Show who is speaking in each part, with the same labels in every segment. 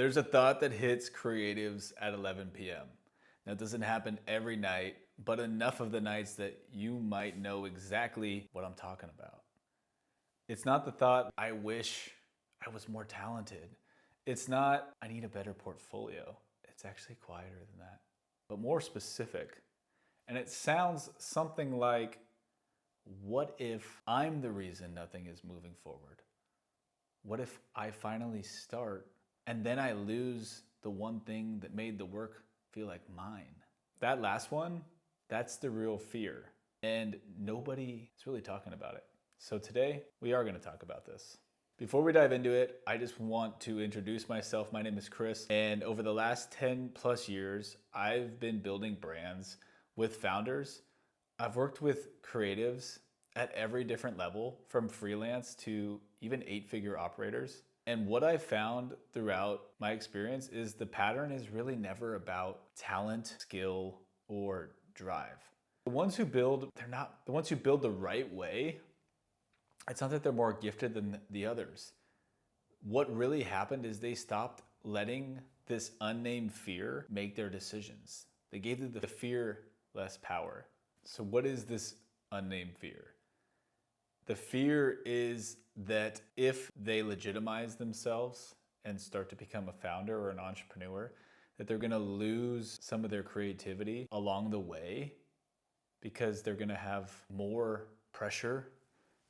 Speaker 1: There's a thought that hits creatives at 11 p.m. That doesn't happen every night, but enough of the nights that you might know exactly what I'm talking about. It's not the thought, I wish I was more talented. It's not, I need a better portfolio. It's actually quieter than that, but more specific. And it sounds something like, what if I'm the reason nothing is moving forward? What if I finally start and then I lose the one thing that made the work feel like mine? That last one, that's the real fear. And nobody is really talking about it. So today, we are going to talk about this. Before we dive into it, I just want to introduce myself. My name is Chris, and over the last 10 plus years, I've been building brands with founders. I've worked with creatives at every different level, from freelance to even 8-figure operators. And what I found throughout my experience is the pattern is really never about talent, skill, or drive. The ones who build, the ones who build the right way. It's not that they're more gifted than the others. What really happened is they stopped letting this unnamed fear make their decisions. They gave the fear less power. So what is this unnamed fear? The fear is that if they legitimize themselves and start to become a founder or an entrepreneur, that they're gonna lose some of their creativity along the way because they're gonna have more pressure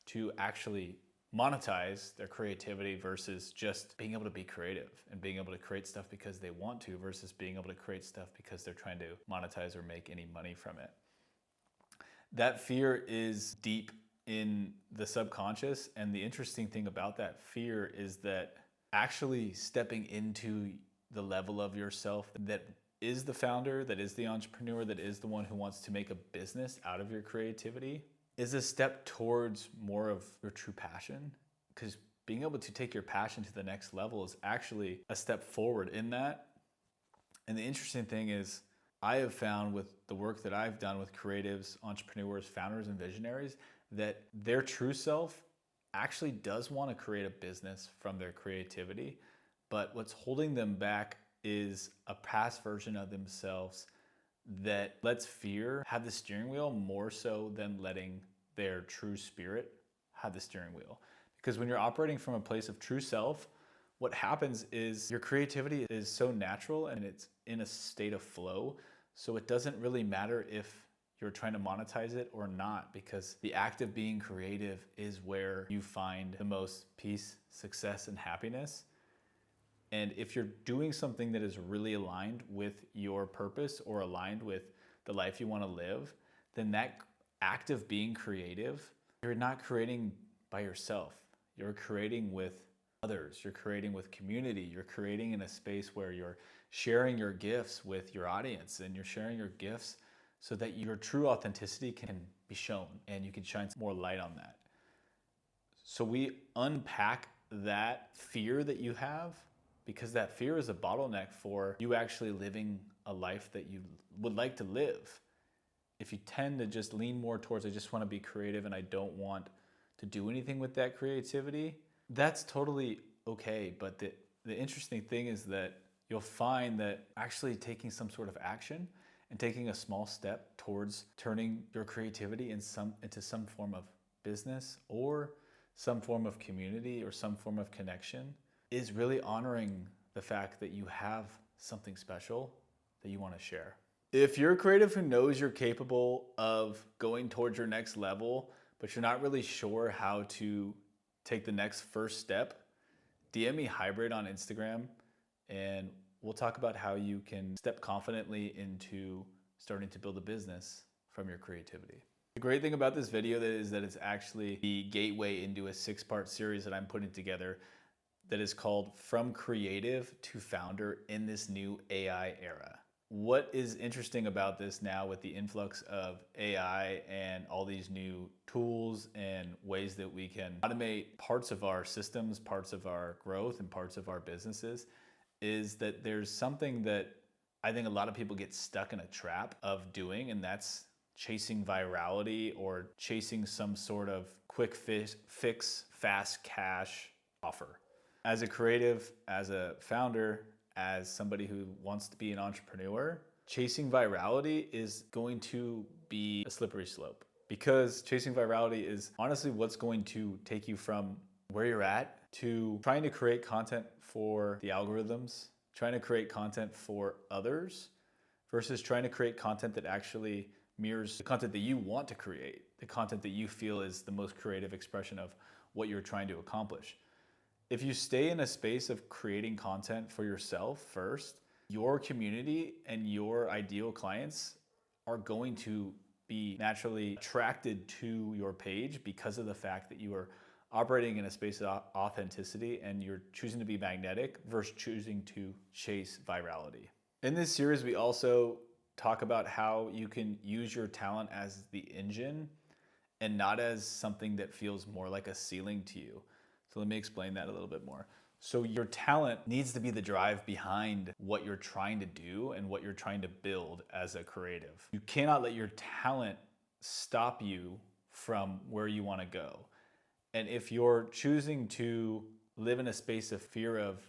Speaker 1: to actually monetize their creativity versus just being able to be creative and being able to create stuff because they want to versus being able to create stuff because they're trying to monetize or make any money from it. That fear is deep in the subconscious, and the interesting thing about that fear is that actually stepping into the level of yourself that is the founder, that is the entrepreneur, that is the one who wants to make a business out of your creativity is a step towards more of your true passion, because being able to take your passion to the next level is actually a step forward in that. And the interesting thing is, I have found with the work that I've done with creatives, entrepreneurs, founders, and visionaries, that their true self actually does want to create a business from their creativity, but what's holding them back is a past version of themselves that lets fear have the steering wheel more so than letting their true spirit have the steering wheel. Because when you're operating from a place of true self, what happens is your creativity is so natural and it's in a state of flow. So it doesn't really matter if you're trying to monetize it or not, because the act of being creative is where you find the most peace, success, and happiness. And if you're doing something that is really aligned with your purpose or aligned with the life you want to live, then that act of being creative, you're not creating by yourself. You're creating with others. You're creating with community. You're creating in a space where you're sharing your gifts with your audience, and you're sharing your gifts so that your true authenticity can be shown and you can shine more light on that. So we unpack that fear that you have, because that fear is a bottleneck for you actually living a life that you would like to live. If you tend to just lean more towards, I just want to be creative and I don't want to do anything with that creativity, that's totally okay. But the interesting thing is that you'll find that actually taking some sort of action and taking a small step towards turning your creativity into some form of business or some form of community or some form of connection is really honoring the fact that you have something special that you want to share. If you're a creative who knows you're capable of going towards your next level, but you're not really sure how to take the next first step, DM me Hybrid on Instagram, and we'll talk about how you can step confidently into starting to build a business from your creativity. The great thing about this video is that it's actually the gateway into a 6-part series that I'm putting together that is called From Creative to Founder in this new AI era. What is interesting about this now with the influx of AI and all these new tools and ways that we can automate parts of our systems, parts of our growth, and parts of our businesses, is that there's something that I think a lot of people get stuck in a trap of doing, and that's chasing virality or chasing some sort of quick fix, fast cash offer. As a creative, as a founder, as somebody who wants to be an entrepreneur, chasing virality is going to be a slippery slope, because chasing virality is honestly what's going to take you from where you're at to trying to create content for the algorithms, trying to create content for others, versus trying to create content that actually mirrors the content that you want to create, the content that you feel is the most creative expression of what you're trying to accomplish. If you stay in a space of creating content for yourself first, your community and your ideal clients are going to be naturally attracted to your page because of the fact that you are operating in a space of authenticity and you're choosing to be magnetic versus choosing to chase virality. In this series, we also talk about how you can use your talent as the engine and not as something that feels more like a ceiling to you. So let me explain that a little bit more. So your talent needs to be the drive behind what you're trying to do and what you're trying to build as a creative. You cannot let your talent stop you from where you want to go. And if you're choosing to live in a space of fear of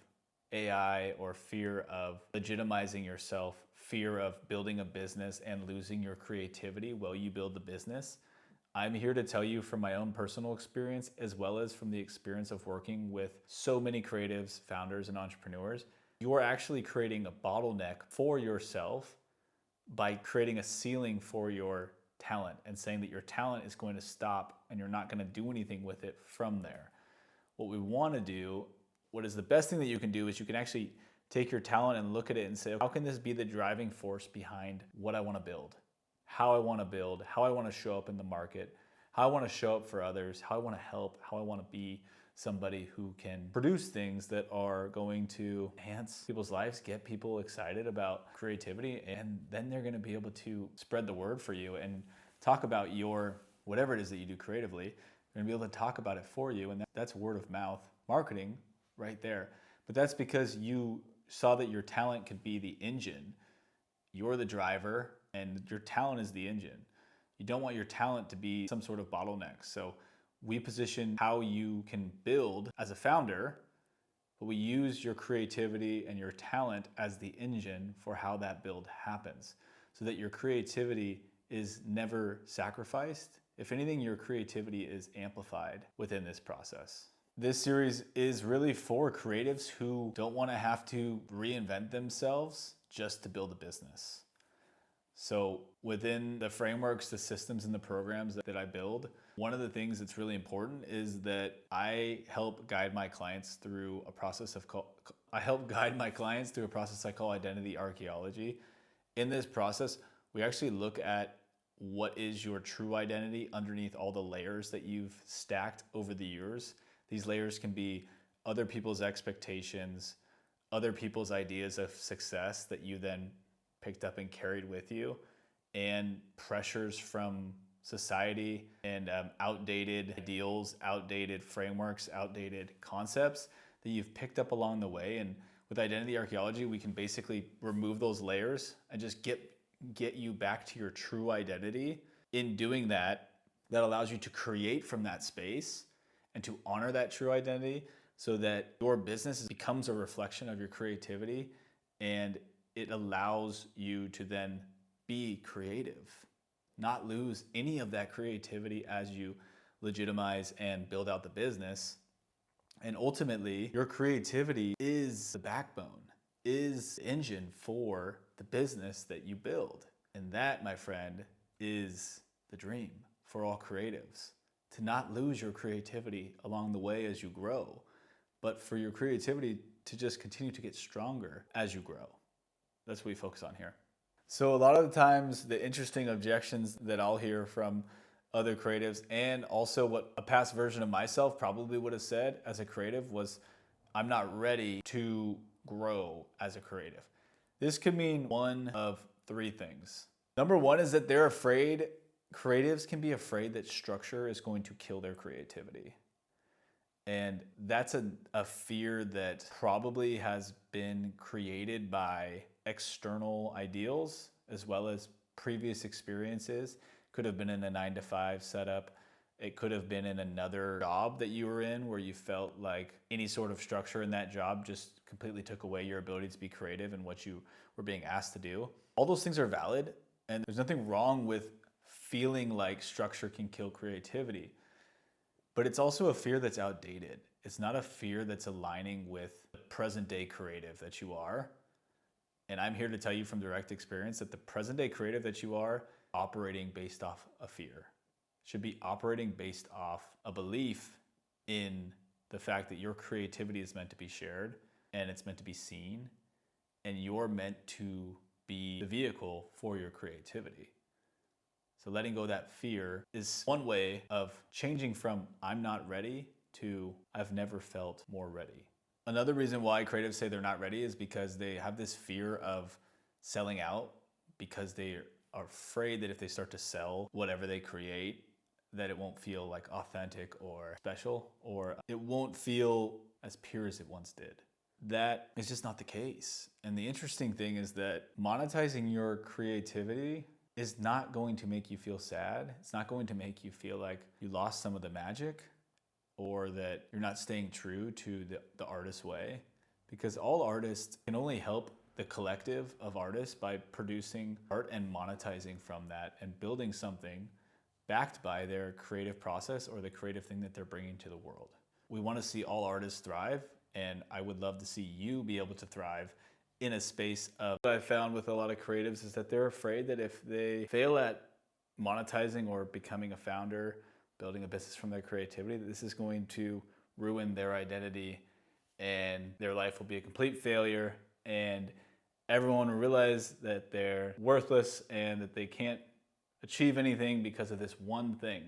Speaker 1: AI or fear of legitimizing yourself, fear of building a business and losing your creativity while you build the business, I'm here to tell you from my own personal experience, as well as from the experience of working with so many creatives, founders, and entrepreneurs, you are actually creating a bottleneck for yourself by creating a ceiling for your talent and saying that your talent is going to stop and you're not going to do anything with it from there. What we want to do, what is the best thing that you can do, is you can actually take your talent and look at it and say, how can this be the driving force behind what I want to build? How I want to build, how I want to show up in the market, how I want to show up for others, how I want to help, how I want to be somebody who can produce things that are going to enhance people's lives, get people excited about creativity, and then they're going to be able to spread the word for you and talk about your, whatever it is that you do creatively, they're going to be able to talk about it for you, and that's word of mouth marketing right there. But that's because you saw that your talent could be the engine, you're the driver, and your talent is the engine. You don't want your talent to be some sort of bottleneck. So we position how you can build as a founder, but we use your creativity and your talent as the engine for how that build happens, so that your creativity is never sacrificed. If anything, your creativity is amplified within this process. This series is really for creatives who don't want to have to reinvent themselves just to build a business. So within the frameworks, the systems, and the programs that I build, one of the things that's really important is that I help guide my clients through a process I call identity archaeology. In this process, we actually look at what is your true identity underneath all the layers that you've stacked over the years. These layers can be other people's expectations, other people's ideas of success that you then picked up and carried with you, and pressures from society and outdated ideals, outdated frameworks, outdated concepts that you've picked up along the way. And with identity archaeology, we can basically remove those layers and just get you back to your true identity. In doing that, that allows you to create from that space and to honor that true identity, so that your business becomes a reflection of your creativity, and it allows you to then be creative, not lose any of that creativity as you legitimize and build out the business. And ultimately, your creativity is the backbone, is the engine for the business that you build. And that, my friend, is the dream for all creatives. To not lose your creativity along the way as you grow, but for your creativity to just continue to get stronger as you grow. That's what we focus on here. So a lot of the times, the interesting objections that I'll hear from other creatives, and also what a past version of myself probably would have said as a creative, was, I'm not ready to grow as a creative. This could mean one of three things. Number one is that creatives can be afraid that structure is going to kill their creativity. And that's a fear that probably has been created by external ideals as well as previous experiences. Could have been in a 9-to-5 setup. It could have been in another job that you were in where you felt like any sort of structure in that job just completely took away your ability to be creative and what you were being asked to do. All those things are valid, and there's nothing wrong with feeling like structure can kill creativity. But it's also a fear that's outdated. It's not a fear that's aligning with the present day creative that you are. And I'm here to tell you from direct experience that the present day creative that you are operating based off a fear. Should be operating based off a belief in the fact that your creativity is meant to be shared and it's meant to be seen, and you're meant to be the vehicle for your creativity. So letting go of that fear is one way of changing from I'm not ready to I've never felt more ready. Another reason why creatives say they're not ready is because they have this fear of selling out, because they are afraid that if they start to sell whatever they create, that it won't feel like authentic or special, or it won't feel as pure as it once did. That is just not the case. And the interesting thing is that monetizing your creativity is not going to make you feel sad. It's not going to make you feel like you lost some of the magic or that you're not staying true to the artist's way, because all artists can only help the collective of artists by producing art and monetizing from that and building something backed by their creative process or the creative thing that they're bringing to the world. We want to see all artists thrive, and I would love to see you be able to thrive in a space of what I've found with a lot of creatives is that they're afraid that if they fail at monetizing or becoming a founder, building a business from their creativity, that this is going to ruin their identity and their life will be a complete failure, and everyone will realize that they're worthless and that they can't achieve anything because of this one thing.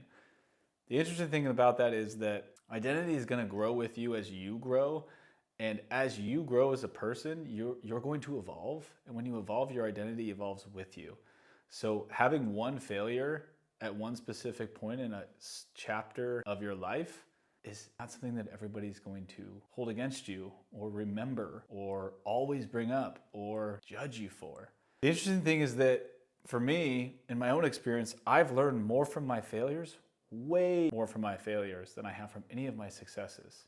Speaker 1: The interesting thing about that is that identity is going to grow with you as you grow. And as you grow as a person, you're going to evolve. And when you evolve, your identity evolves with you. So having one failure at one specific point in a chapter of your life is not something that everybody's going to hold against you or remember or always bring up or judge you for. The interesting thing is that for me, in my own experience, I've learned more from my failures, way more from my failures than I have from any of my successes.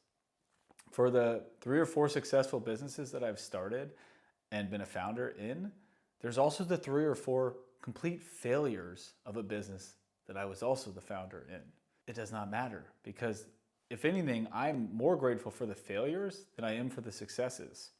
Speaker 1: For the 3 or 4 successful businesses that I've started and been a founder in, there's also the 3 or 4 complete failures of a business that I was also the founder in. It does not matter, because if anything, I'm more grateful for the failures than I am for the successes.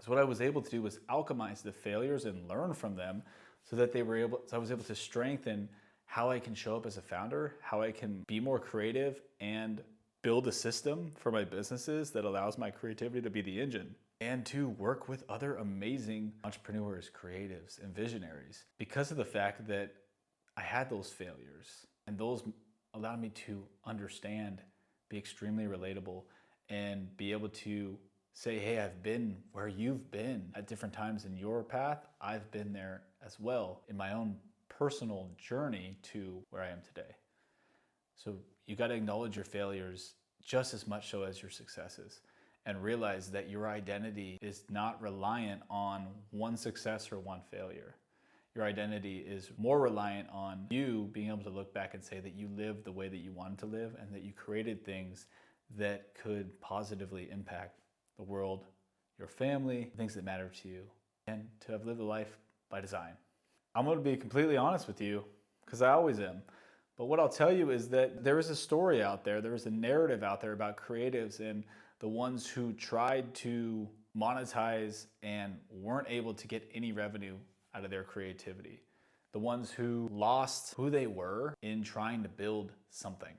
Speaker 1: So what I was able to do was alchemize the failures and learn from them so that I was able to strengthen how I can show up as a founder, how I can be more creative and build a system for my businesses that allows my creativity to be the engine, and to work with other amazing entrepreneurs, creatives, and visionaries because of the fact that I had those failures, and those allowed me to understand, be extremely relatable, and be able to say, hey, I've been where you've been at different times in your path. I've been there as well in my own personal journey to where I am today. So you got to acknowledge your failures just as much so as your successes, and realize that your identity is not reliant on one success or one failure. Your identity is more reliant on you being able to look back and say that you lived the way that you wanted to live and that you created things that could positively impact the world, your family, things that matter to you, and to have lived a life by design. I'm going to be completely honest with you, because I always am. But what I'll tell you is that there is a story out there, there is a narrative out there about creatives and the ones who tried to monetize and weren't able to get any revenue out of their creativity. The ones who lost who they were in trying to build something.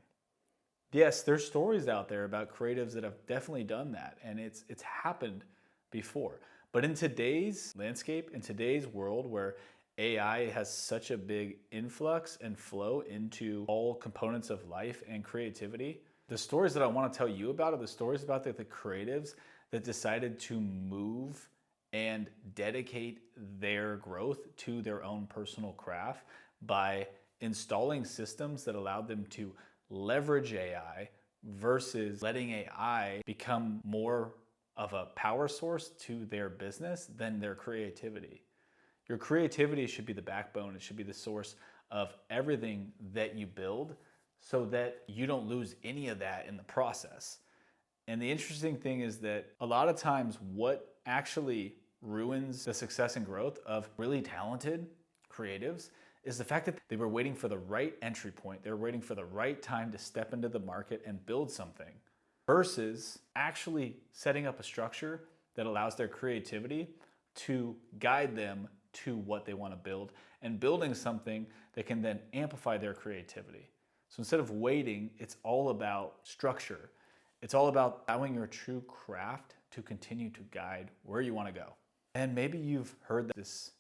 Speaker 1: Yes, there's stories out there about creatives that have definitely done that, and it's happened before. But in today's landscape, in today's world where AI has such a big influx and flow into all components of life and creativity, the stories that I want to tell you about are the stories about the creatives that decided to move and dedicate their growth to their own personal craft by installing systems that allowed them to leverage AI versus letting AI become more of a power source to their business than their creativity. Your creativity should be the backbone. It should be the source of everything that you build, so that you don't lose any of that in the process. And the interesting thing is that a lot of times what actually ruins the success and growth of really talented creatives is the fact that they were waiting for the right entry point. They were waiting for the right time to step into the market and build something versus actually setting up a structure that allows their creativity to guide them to what they want to build and building something that can then amplify their creativity. So instead of waiting, it's all about structure. It's all about allowing your true craft to continue to guide where you want to go. And maybe you've heard this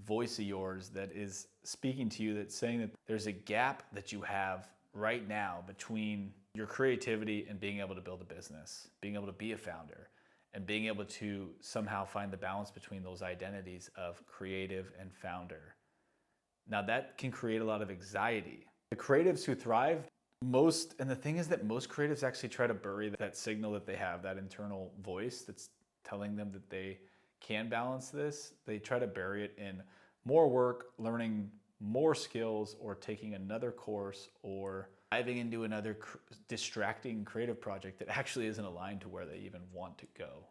Speaker 1: voice of yours that is speaking to you that's saying that there's a gap that you have right now between your creativity and being able to build a business, being able to be a founder, and being able to somehow find the balance between those identities of creative and founder. Now that can create a lot of anxiety. The creatives who thrive and the thing is that most creatives actually try to bury that signal that they have, that internal voice that's telling them that they can balance this. They try to bury it in more work, learning more skills, or taking another course, or diving into another distracting creative project that actually isn't aligned to where they even want to go.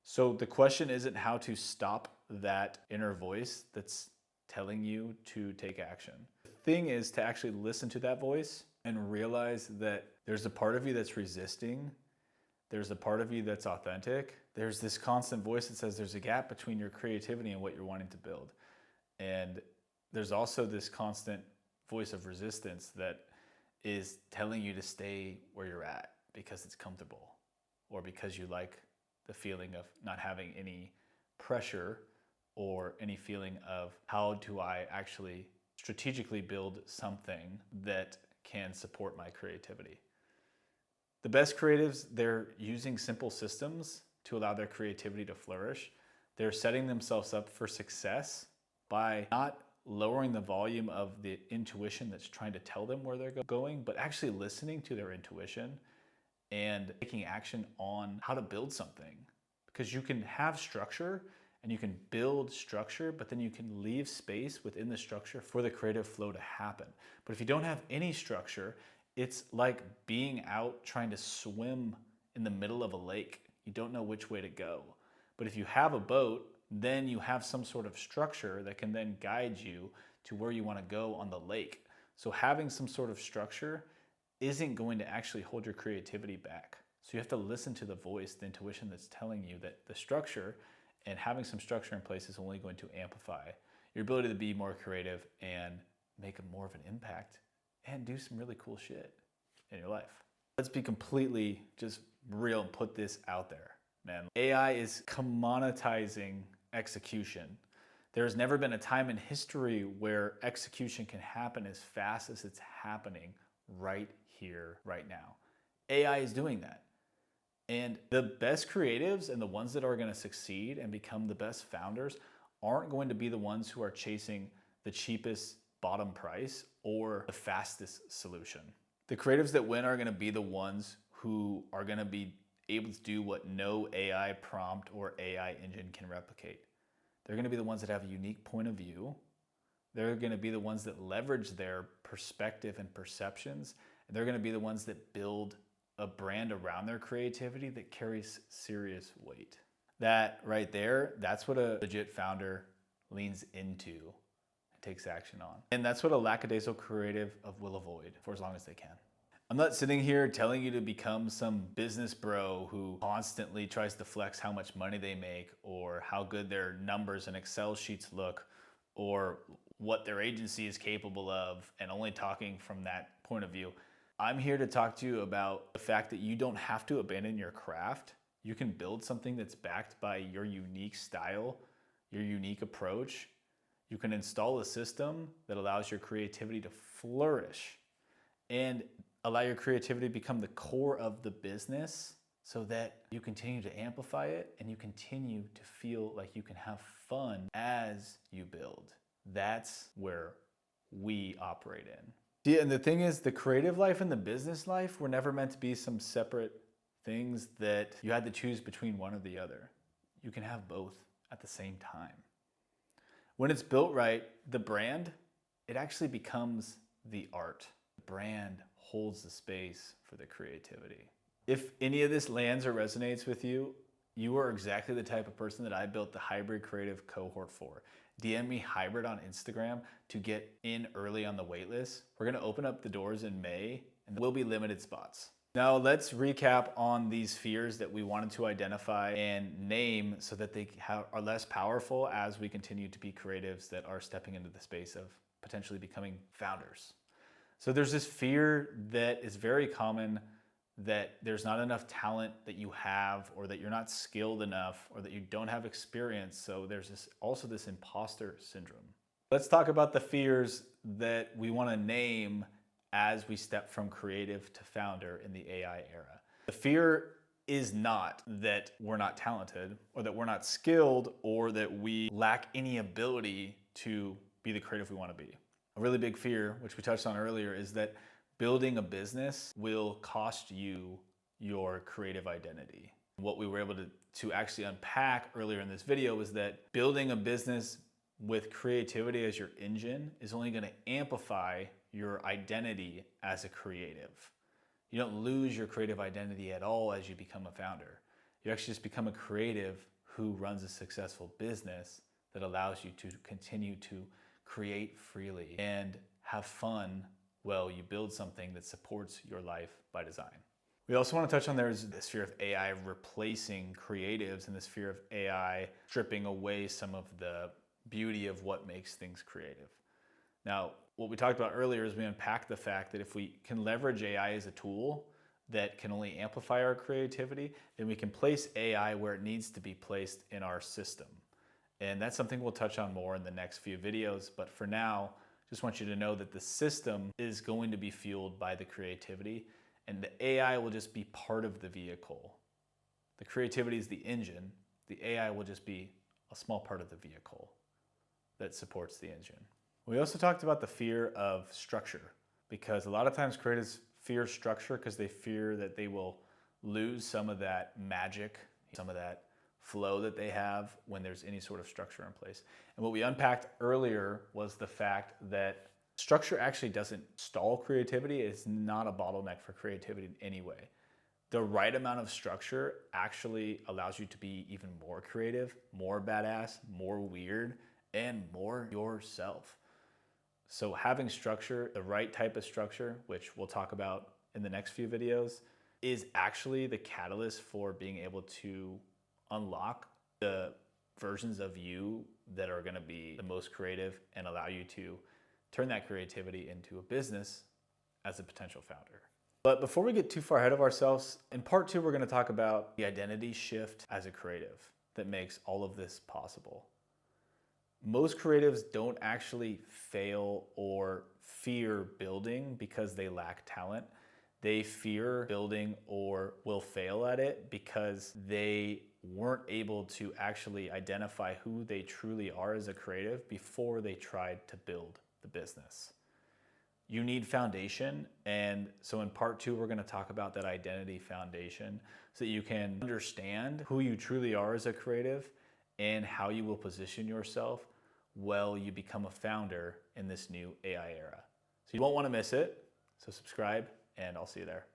Speaker 1: So the question isn't how to stop that inner voice that's telling you to take action. The thing is to actually listen to that voice and realize that there's a part of you that's resisting. There's a part of you that's authentic. There's this constant voice that says there's a gap between your creativity and what you're wanting to build. And there's also this constant voice of resistance that is telling you to stay where you're at because it's comfortable or because you like the feeling of not having any pressure or any feeling of how do I actually strategically build something that can support my creativity. The best creatives, they're using simple systems to allow their creativity to flourish. They're setting themselves up for success by not lowering the volume of the intuition that's trying to tell them where they're going, but actually listening to their intuition and taking action on how to build something. Because you can have structure and you can build structure, but then you can leave space within the structure for the creative flow to happen. But if you don't have any structure, it's like being out trying to swim in the middle of a lake. You don't know which way to go. But if you have a boat, then you have some sort of structure that can then guide you to where you want to go on the lake. So having some sort of structure isn't going to actually hold your creativity back. So you have to listen to the voice, the intuition that's telling you that the structure and having some structure in place is only going to amplify your ability to be more creative and make more of an impact and do some really cool shit in your life. Let's be completely just real and put this out there, man. AI is commoditizing execution. There's never been a time in history where execution can happen as fast as it's happening right here, right now. AI is doing that. And the best creatives and the ones that are going to succeed and become the best founders aren't going to be the ones who are chasing the cheapest bottom price or the fastest solution. The creatives that win are going to be the ones who are going to be able to do what no AI prompt or AI engine can replicate. They're going to be the ones that have a unique point of view. They're going to be the ones that leverage their perspective and perceptions. And they're going to be the ones that build a brand around their creativity that carries serious weight. That right there, that's what a legit founder leans into and takes action on. And that's what a lackadaisical creative will avoid for as long as they can. I'm not sitting here telling you to become some business bro who constantly tries to flex how much money they make or how good their numbers and Excel sheets look or what their agency is capable of and only talking from that point of view. I'm here to talk to you about the fact that you don't have to abandon your craft. You can build something that's backed by your unique style, your unique approach. You can install a system that allows your creativity to flourish and allow your creativity to become the core of the business so that you continue to amplify it and you continue to feel like you can have fun as you build. That's where we operate in. Yeah, and the thing is, the creative life and the business life were never meant to be some separate things that you had to choose between one or the other. You can have both at the same time. When it's built right, the brand, it actually becomes the art. The brand holds the space for the creativity. If any of this lands or resonates with you, you are exactly the type of person that I built the hybrid creative cohort for. DM me hybrid on Instagram to get in early on the waitlist. We're gonna open up the doors in May and there will be limited spots. Now let's recap on these fears that we wanted to identify and name so that they are less powerful as we continue to be creatives that are stepping into the space of potentially becoming founders. So there's this fear that is very common, that there's not enough talent that you have, or that you're not skilled enough, or that you don't have experience. So there's also this imposter syndrome. Let's talk about the fears that we want to name as we step from creative to founder in the AI era. The fear is not that we're not talented, or that we're not skilled, or that we lack any ability to be the creative we want to be. A really big fear, which we touched on earlier, is that building a business will cost you your creative identity. What we were able to actually unpack earlier in this video was that building a business with creativity as your engine is only going to amplify your identity as a creative. You don't lose your creative identity at all as you become a founder. You actually just become a creative who runs a successful business that allows you to continue to create freely and have fun while you build something that supports your life by design. We also want to touch on there's this fear of AI replacing creatives and this fear of AI stripping away some of the beauty of what makes things creative. Now, what we talked about earlier is we unpacked the fact that if we can leverage AI as a tool that can only amplify our creativity, then we can place AI where it needs to be placed in our system. And that's something we'll touch on more in the next few videos. But for now, just want you to know that the system is going to be fueled by the creativity, and the AI will just be part of the vehicle. The creativity is the engine. The AI will just be a small part of the vehicle that supports the engine. We also talked about the fear of structure, because a lot of times creatives fear structure because they fear that they will lose some of that magic, some of that flow that they have when there's any sort of structure in place. And what we unpacked earlier was the fact that structure actually doesn't stall creativity. It's not a bottleneck for creativity in any way. The right amount of structure actually allows you to be even more creative, more badass, more weird, and more yourself. So having structure, the right type of structure, which we'll talk about in the next few videos, is actually the catalyst for being able to unlock the versions of you that are going to be the most creative and allow you to turn that creativity into a business as a potential founder. But before we get too far ahead of ourselves, in part 2, we're going to talk about the identity shift as a creative that makes all of this possible. Most creatives don't actually fail or fear building because they lack talent. They fear building or will fail at it because they weren't able to actually identify who they truly are as a creative before they tried to build the business. You need foundation, and so in part 2, we're going to talk about that identity foundation so that you can understand who you truly are as a creative and how you will position yourself while you become a founder in this new AI era. So you won't want to miss it, so subscribe, and I'll see you there.